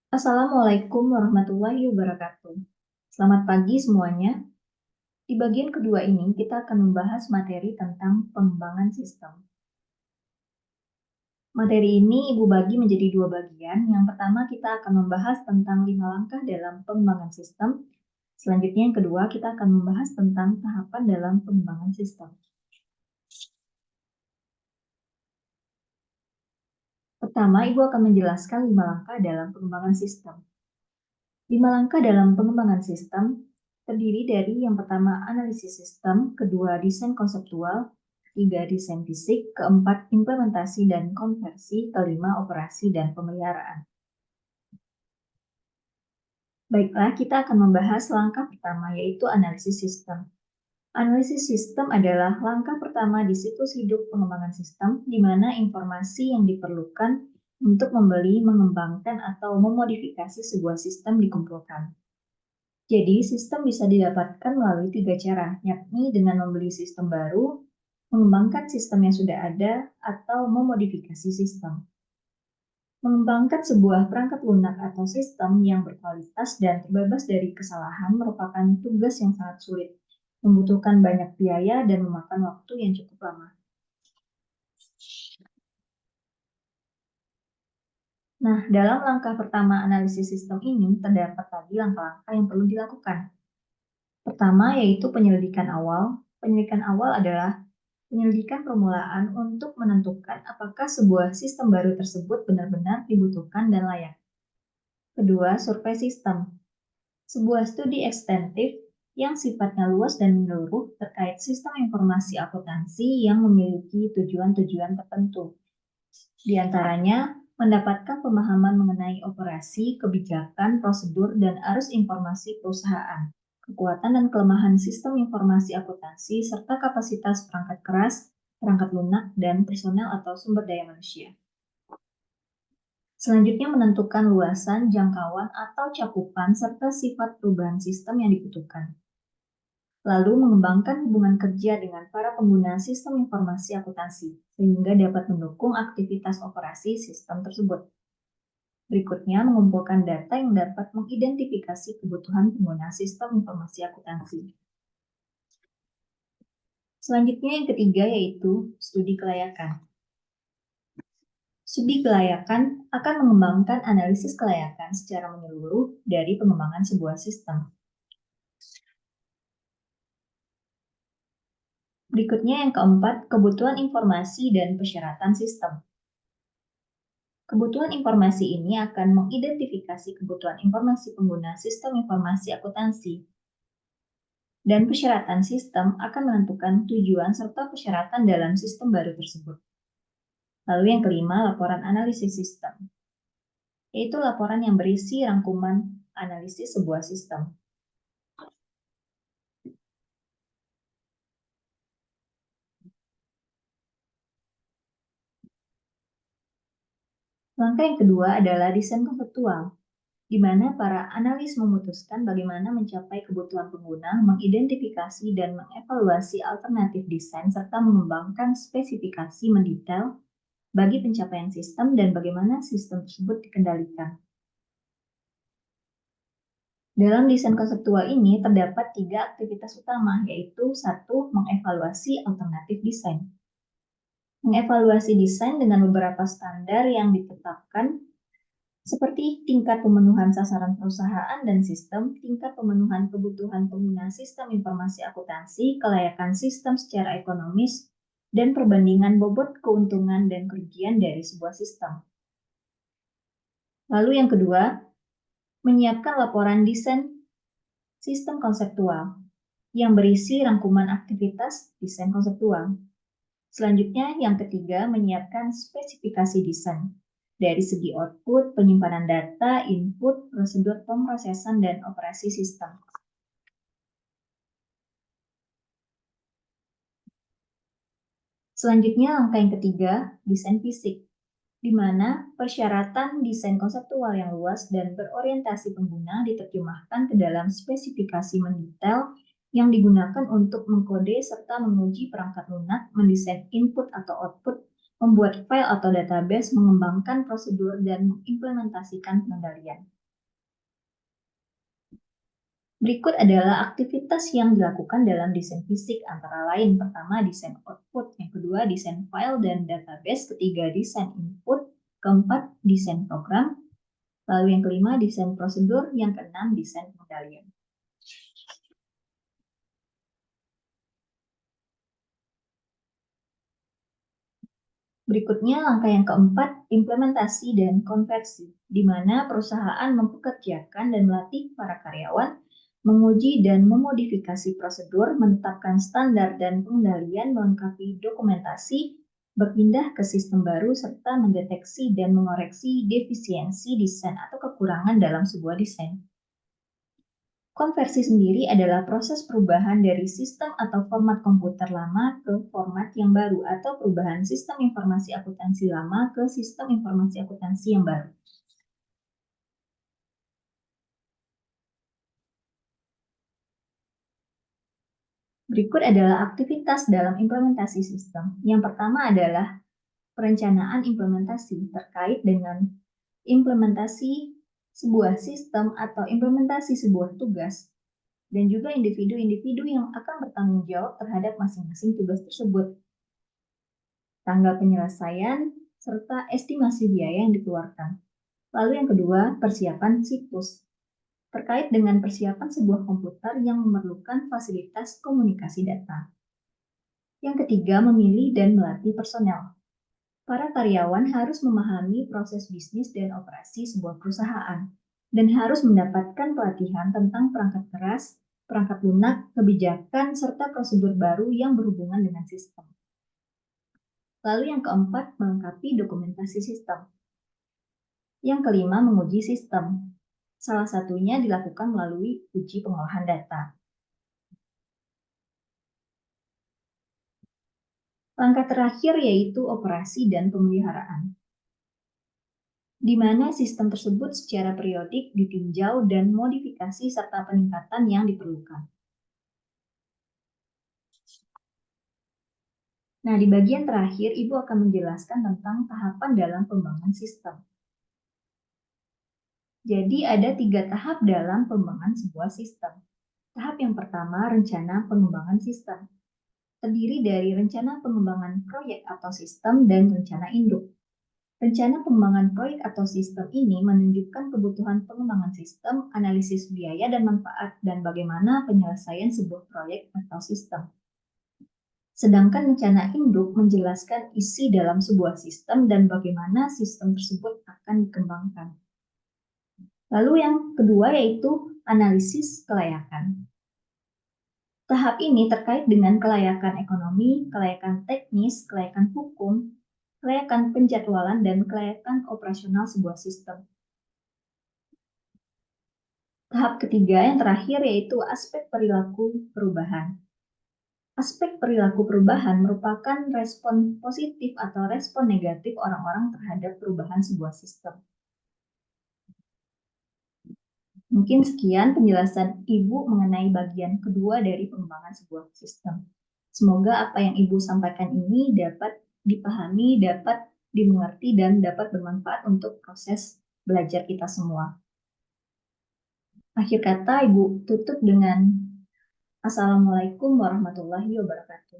Assalamualaikum warahmatullahi wabarakatuh. Selamat pagi semuanya. Di bagian kedua ini kita akan membahas materi tentang pengembangan sistem. Materi ini Ibu bagi menjadi dua bagian. Yang pertama kita akan membahas tentang 5 langkah dalam pengembangan sistem. Selanjutnya yang kedua kita akan membahas tentang tahapan dalam pengembangan sistem. Pertama, Ibu akan menjelaskan 5 langkah dalam pengembangan sistem. 5 langkah dalam pengembangan sistem terdiri dari yang pertama analisis sistem, kedua desain konseptual, tiga desain fisik, keempat implementasi dan konversi, kelima operasi dan pemeliharaan. Baiklah, kita akan membahas langkah pertama yaitu analisis sistem. Analisis sistem adalah langkah pertama di siklus hidup pengembangan sistem, di mana informasi yang diperlukan untuk membeli, mengembangkan, atau memodifikasi sebuah sistem dikumpulkan. Jadi, sistem bisa didapatkan melalui 3 cara, yakni dengan membeli sistem baru, mengembangkan sistem yang sudah ada, atau memodifikasi sistem. Mengembangkan sebuah perangkat lunak atau sistem yang berkualitas dan terbebas dari kesalahan merupakan tugas yang sangat sulit, membutuhkan banyak biaya dan memakan waktu yang cukup lama. Nah, dalam langkah pertama analisis sistem ini, terdapat tadi langkah-langkah yang perlu dilakukan. Pertama, yaitu penyelidikan awal. Penyelidikan awal adalah penyelidikan permulaan untuk menentukan apakah sebuah sistem baru tersebut benar-benar dibutuhkan dan layak. Kedua, survei sistem. Sebuah studi ekstensif yang sifatnya luas dan menyeluruh terkait sistem informasi akuntansi yang memiliki tujuan-tujuan tertentu. Di antaranya, mendapatkan pemahaman mengenai operasi, kebijakan, prosedur, dan arus informasi perusahaan, kekuatan dan kelemahan sistem informasi akuntansi, serta kapasitas perangkat keras, perangkat lunak, dan personel atau sumber daya manusia. Selanjutnya menentukan luasan, jangkauan, atau cakupan, serta sifat perubahan sistem yang dibutuhkan. Lalu mengembangkan hubungan kerja dengan para pengguna sistem informasi akuntansi, sehingga dapat mendukung aktivitas operasi sistem tersebut. Berikutnya, mengumpulkan data yang dapat mengidentifikasi kebutuhan pengguna sistem informasi akuntansi. Selanjutnya yang ketiga yaitu studi kelayakan. Studi kelayakan akan mengembangkan analisis kelayakan secara menyeluruh dari pengembangan sebuah sistem. Berikutnya yang keempat, kebutuhan informasi dan persyaratan sistem. Kebutuhan informasi ini akan mengidentifikasi kebutuhan informasi pengguna sistem informasi akuntansi. Dan persyaratan sistem akan menentukan tujuan serta persyaratan dalam sistem baru tersebut. Lalu yang kelima, laporan analisis sistem, yaitu laporan yang berisi rangkuman analisis sebuah sistem. Langkah yang kedua adalah desain konseptual, di mana para analis memutuskan bagaimana mencapai kebutuhan pengguna, mengidentifikasi dan mengevaluasi alternatif desain, serta mengembangkan spesifikasi mendetail bagi pencapaian sistem dan bagaimana sistem tersebut dikendalikan. Dalam desain konseptual ini terdapat 3 aktivitas utama, yaitu 1. Mengevaluasi alternatif desain. Mengevaluasi desain dengan beberapa standar yang ditetapkan seperti tingkat pemenuhan sasaran perusahaan dan sistem, tingkat pemenuhan kebutuhan pengguna sistem informasi akuntansi, kelayakan sistem secara ekonomis, dan perbandingan bobot keuntungan dan kerugian dari sebuah sistem. Lalu yang kedua, menyiapkan laporan desain sistem konseptual yang berisi rangkuman aktivitas desain konseptual. Selanjutnya, yang ketiga, menyiapkan spesifikasi desain dari segi output, penyimpanan data, input, prosedur pemrosesan, dan operasi sistem. Selanjutnya, langkah yang ketiga, desain fisik, di mana persyaratan desain konseptual yang luas dan berorientasi pengguna diterjemahkan ke dalam spesifikasi mendetail yang digunakan untuk mengkode serta menguji perangkat lunak, mendesain input atau output, membuat file atau database, mengembangkan prosedur, dan mengimplementasikan pengendalian. Berikut adalah aktivitas yang dilakukan dalam desain fisik, antara lain pertama desain output, yang kedua desain file dan database, ketiga desain input, keempat desain program, lalu yang kelima desain prosedur, yang keenam desain pengendalian. Berikutnya langkah yang keempat, implementasi dan konversi, di mana perusahaan mempekerjakan dan melatih para karyawan, menguji dan memodifikasi prosedur, menetapkan standar dan pengendalian, melengkapi dokumentasi, berpindah ke sistem baru, serta mendeteksi dan mengoreksi defisiensi desain atau kekurangan dalam sebuah desain. Konversi sendiri adalah proses perubahan dari sistem atau format komputer lama ke format yang baru, atau perubahan sistem informasi akuntansi lama ke sistem informasi akuntansi yang baru. Berikut adalah aktivitas dalam implementasi sistem. Yang pertama adalah perencanaan implementasi terkait dengan implementasi sebuah sistem atau implementasi sebuah tugas, dan juga individu-individu yang akan bertanggung jawab terhadap masing-masing tugas tersebut, tanggal penyelesaian, serta estimasi biaya yang dikeluarkan. Lalu yang kedua, persiapan situs. Terkait dengan persiapan sebuah komputer yang memerlukan fasilitas komunikasi data. Yang ketiga, memilih dan melatih personel. Para karyawan harus memahami proses bisnis dan operasi sebuah perusahaan, dan harus mendapatkan pelatihan tentang perangkat keras, perangkat lunak, kebijakan, serta prosedur baru yang berhubungan dengan sistem. Lalu yang keempat, melengkapi dokumentasi sistem. Yang kelima, menguji sistem. Salah satunya dilakukan melalui uji pengolahan data. Langkah terakhir yaitu operasi dan pemeliharaan, di mana sistem tersebut secara periodik ditinjau dan modifikasi serta peningkatan yang diperlukan. Nah, di bagian terakhir, Ibu akan menjelaskan tentang tahapan dalam pengembangan sistem. Jadi, ada 3 tahap dalam pengembangan sebuah sistem. Tahap yang pertama, rencana pengembangan sistem. Terdiri dari rencana pengembangan proyek atau sistem dan rencana induk. Rencana pengembangan proyek atau sistem ini menunjukkan kebutuhan pengembangan sistem, analisis biaya dan manfaat, dan bagaimana penyelesaian sebuah proyek atau sistem. Sedangkan rencana induk menjelaskan isi dalam sebuah sistem dan bagaimana sistem tersebut akan dikembangkan. Lalu yang kedua yaitu analisis kelayakan. Tahap ini terkait dengan kelayakan ekonomi, kelayakan teknis, kelayakan hukum, kelayakan penjadwalan, dan kelayakan operasional sebuah sistem. Tahap ketiga yang terakhir yaitu aspek perilaku perubahan. Aspek perilaku perubahan merupakan respon positif atau respon negatif orang-orang terhadap perubahan sebuah sistem. Mungkin sekian penjelasan Ibu mengenai bagian kedua dari pengembangan sebuah sistem. Semoga apa yang Ibu sampaikan ini dapat dipahami, dapat dimengerti, dan dapat bermanfaat untuk proses belajar kita semua. Akhir kata, Ibu tutup dengan Assalamualaikum warahmatullahi wabarakatuh.